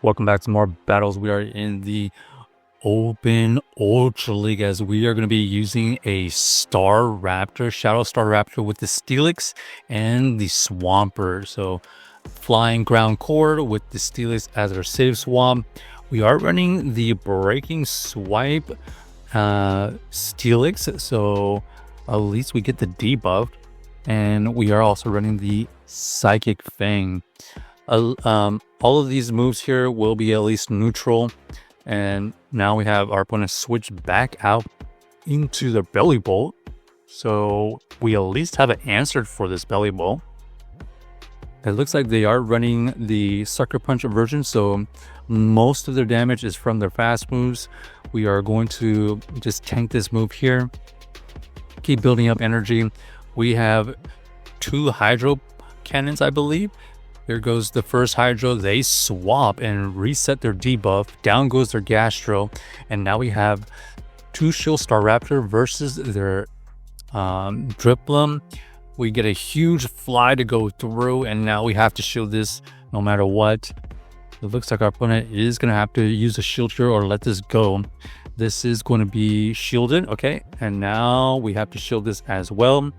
Welcome back to more battles. We are in the Open Ultra League as we are going to be using a Staraptor, Shadow Staraptor with the Steelix and the Swampert. So flying ground core with the Steelix as our save swap. We are running the Breaking Swipe Steelix, so at least we get the debuff. And we are also running the Psychic Fang. All of these moves here will be at least neutral, and now we have our opponent switch back out into the belly bolt, so we at least have an answer for this belly bolt. It looks like they are running the Sucker Punch version, so most of their damage is from their fast moves. We are going to just tank this move here, keep building up energy. We have 2 Hydro Cannons, I believe. There goes the first Hydro. They swap and reset their debuff. Down goes their Gastro. And now we have 2 Shield Staraptor versus their Dripplum. We get a huge fly to go through, and now we have to shield this no matter what. It looks like our opponent is going to have to use a shield here or let this go. This is going to be shielded. Okay, and now we have to shield this as well.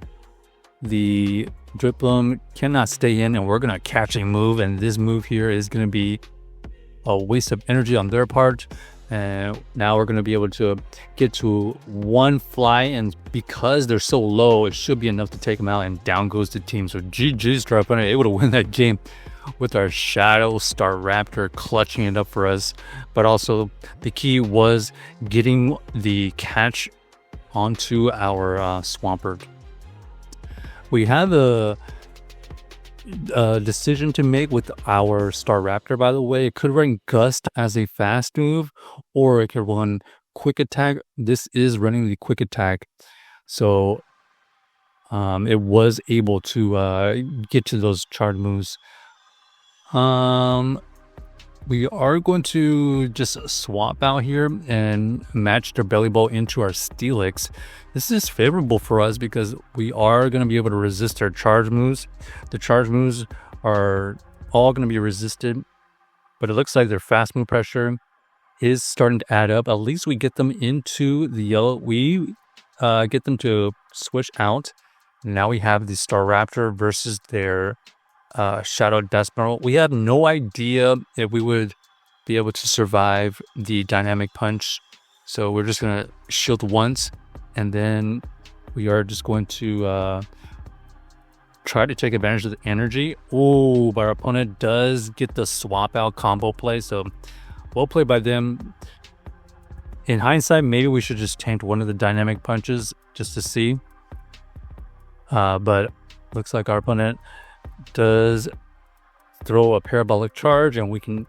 The Dripplum cannot stay in, and we're going to catch a move, and this move here is going to be a waste of energy on their part. And now we're going to be able to get to 1 fly, and because they're so low, it should be enough to take them out, and down goes the team. So GG's to our opponent, able to win that game with our Shadow Staraptor clutching it up for us. But also the key was getting the catch onto our Swampert. We have a decision to make with our Staraptor, by the way. It could run Gust as a fast move, or it could run Quick Attack. This is running the Quick Attack, so it was able to get to those charge moves. We are going to just swap out here and match their belly bolt into our Steelix. This is favorable for us because we are going to be able to resist their charge moves. The charge moves are all going to be resisted, but it looks like their fast move pressure is starting to add up. At least we get them into the yellow. We get them to switch out. Now we have the Staraptor versus their Shadow Desperal. We have no idea if we would be able to survive the dynamic punch, so we're just gonna shield once, and then we are just going to try to take advantage of the energy. Oh, but our opponent does get the swap out combo play, so well played by them. In hindsight, maybe we should just tank one of the dynamic punches just to see, but looks like our opponent does throw a parabolic charge, and we can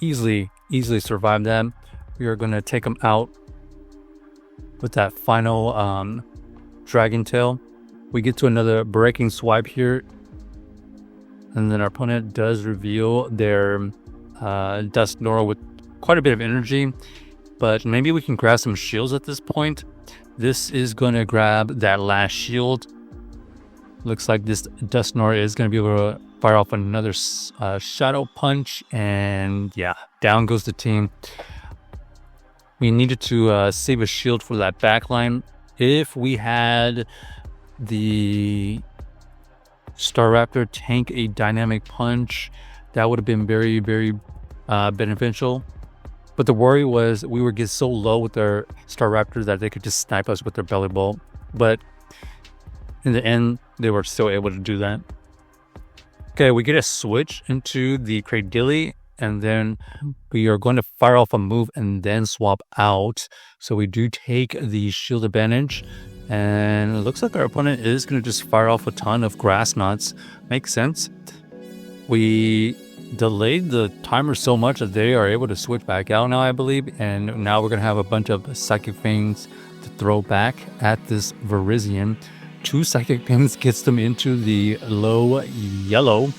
easily survive that. We are going to take them out with that final dragon tail. We get to another breaking swipe here, and then our opponent does reveal their Dust Nora with quite a bit of energy, but maybe we can grab some shields at this point. This is going to grab that last shield. Looks like this Dust Nora is going to be able to fire off another Shadow Punch, and yeah, down goes the team. We needed to save a shield for that backline. If we had the Staraptor tank a dynamic punch, that would have been very, very beneficial. But the worry was we would get so low with their Staraptor that they could just snipe us with their belly bolt. But in the end, they were still able to do that. Okay, we get a switch into the Cradilly, and then we are going to fire off a move and then swap out. So we do take the shield advantage, and it looks like our opponent is going to just fire off a ton of grass knots. Makes sense. We delayed the timer so much that they are able to switch back out now, I believe, and now we're going to have a bunch of Psychic Fangs to throw back at this Virizion. 2 Psychic Pins gets them into the low yellow,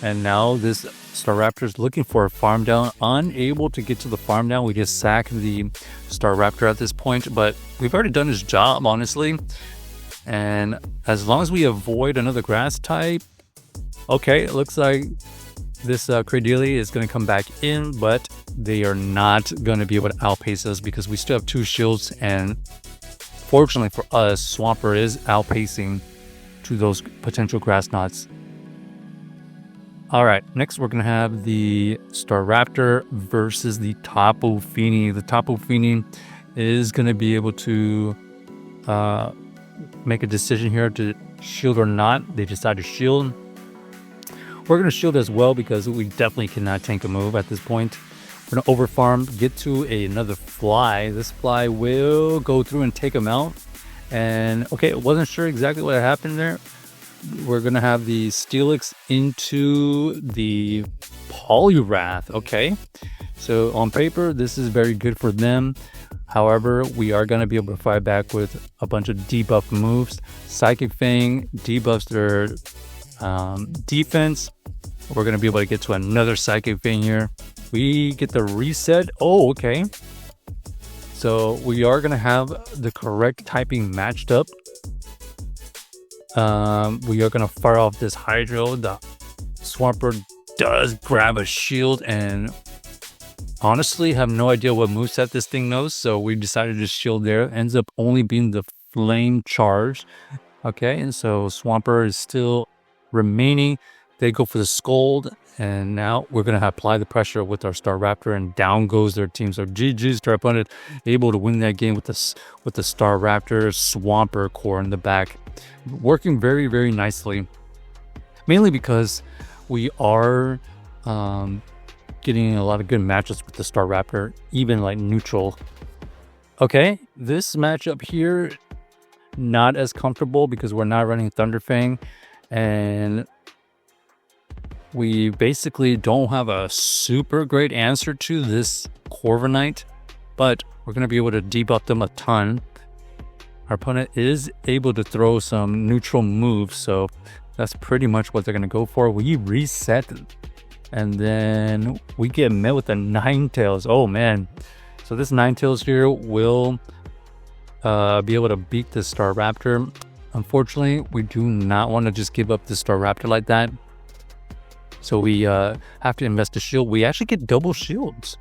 and now this Staraptor is looking for a farm down, unable to get to the farm down. We just sack the Staraptor at this point, but we've already done his job, honestly. And as long as we avoid another grass type, okay, it looks like This Cradily is going to come back in, but they are not going to be able to outpace us because we still have 2 shields, and fortunately for us, Swampert is outpacing to those potential grass knots. Alright, next we're going to have the Staraptor versus the Tapu Fini. The Tapu Fini is going to be able to make a decision here to shield or not. They decide to shield. We're going to shield as well because we definitely cannot tank a move at this point. We're going to overfarm, get to another fly. This fly will go through and take him out. And okay, wasn't sure exactly what happened there. We're going to have the Steelix into the Poliwrath. Okay, so on paper, this is very good for them. However, we are going to be able to fight back with a bunch of debuff moves. Psychic Fang debuffs their defense. We're going to be able to get to another Psychic Fang here. We get the reset. Oh, okay. So we are going to have the correct typing matched up. We are going to fire off this Hydro. The Swampert does grab a shield, and honestly have no idea what moveset this thing knows, so we decided to shield there. Ends up only being the Flame Charge. Okay, and so Swampert is still remaining. They go for the Scold, and now we're going to apply the pressure with our Staraptor, and down goes their team. So GG's to our opponent, able to win that game with the Staraptor Swampert core in the back. Working very, very nicely. Mainly because we are getting a lot of good matchups with the Staraptor, even like neutral. Okay, this matchup here, not as comfortable because we're not running Thunderfang, and we basically don't have a super great answer to this Corviknight, but we're going to be able to debuff them a ton. Our opponent is able to throw some neutral moves, so that's pretty much what they're going to go for. We reset, and then we get met with a Ninetales. Oh man. So this Ninetales here will be able to beat the Staraptor. Unfortunately, we do not want to just give up the Staraptor like that. So we have to invest a shield. We actually get double shields.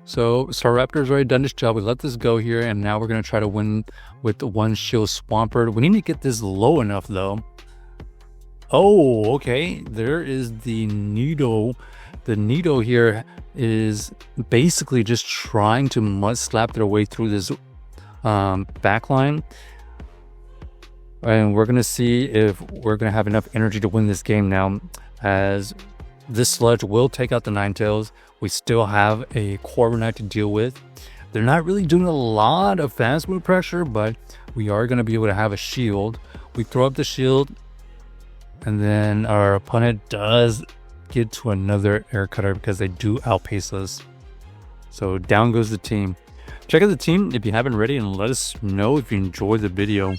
So Staraptor's already done his job. We let this go here, and now we're going to try to win with the 1 shield Swampert. We need to get this low enough though. Oh, okay. There is the Nido. The Nido here is basically just trying to mud slap their way through this backline. And we're going to see if we're going to have enough energy to win this game now, as this Sludge will take out the Ninetales. We still have a Corviknight to deal with. They're not really doing a lot of fast move pressure, but we are going to be able to have a shield. We throw up the shield, and then our opponent does get to another Air Cutter because they do outpace us. So down goes the team. Check out the team if you haven't already, and let us know if you enjoyed the video.